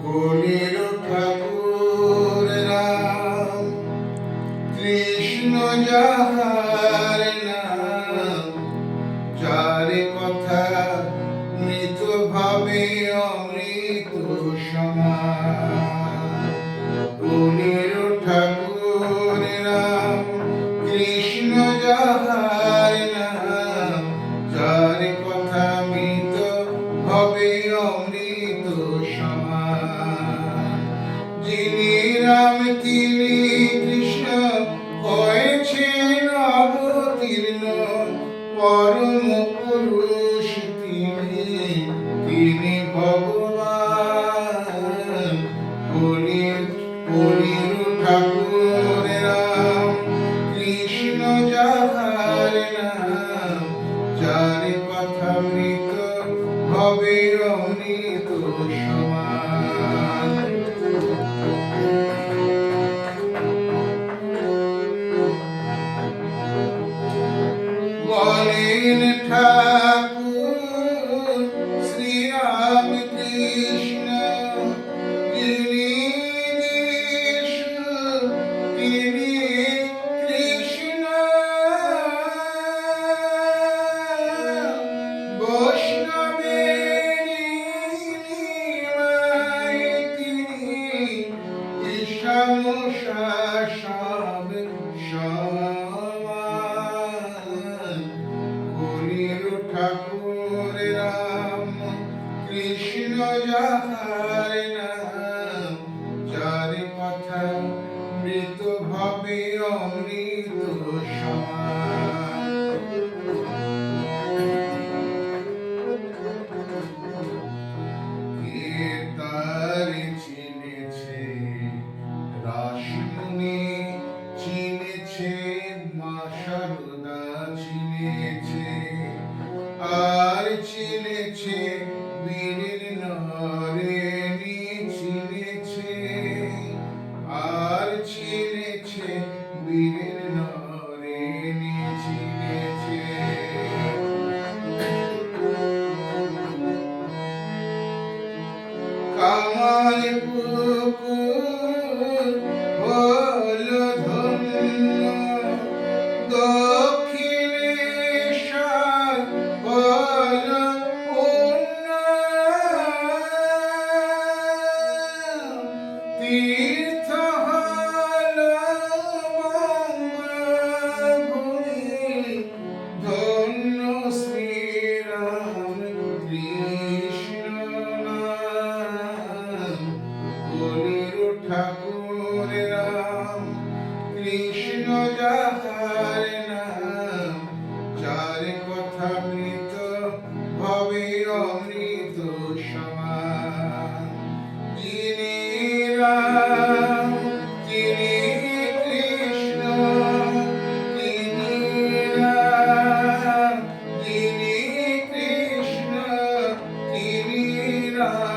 কলির ঠাকুর রাম কৃষ্ণ যাহার নাম, যার কথা মৃত ভাবে অমৃত সমান। কলির ঠাকুর রাম কৃষ্ণ যাহার নাম, যার কথা মৃত ভাবে অমৃত সমান। যিনি রাম তিনি কৃষ্ণ হয়েছেন অবতীর্ণ, পরম পুরুষ তিনি ভগবান। কলির ঠাকুর রাম কৃষ্ণ যাহার নাম, যার কথা মৃত হবে অমৃত সমান। বলেন ঠাকুর শ্রীরাম কৃষ্ণ তিনি যিশু, তিনি কৃষ্ণ। বৈষ্ণবের নিমায় তিনি ঈশান সব সমান। কলির ঠাকুর রাম কৃষ্ণ যাহার নাম, যার কথা মৃত ভাবে অমৃত সমান। কে তার চিনেছে রাসমণি, চিনেছে মা শারদা, চিনেছে আর চিনেছে বীরের নরেনি, চিনেছে আর চিনেছে বীরের নরেনি, চিনেছে। কামার পুকুর হলো ধন্য, দক্ষিণেশ্বর হলো পূর্ণ। তীর্থ হলো বঙ্গভূমি, ধন্য শ্রীরাম কৃষ্ণ নাম। কলির ঠাকুর রাম কৃষ্ণ যাহার নাম, যার কথা মৃত ভাবে অমৃত সমান। যিনি রাম তিনি কৃষ্ণ, তিনি রাম তিনি কৃষ্ণ, তিনি রাম।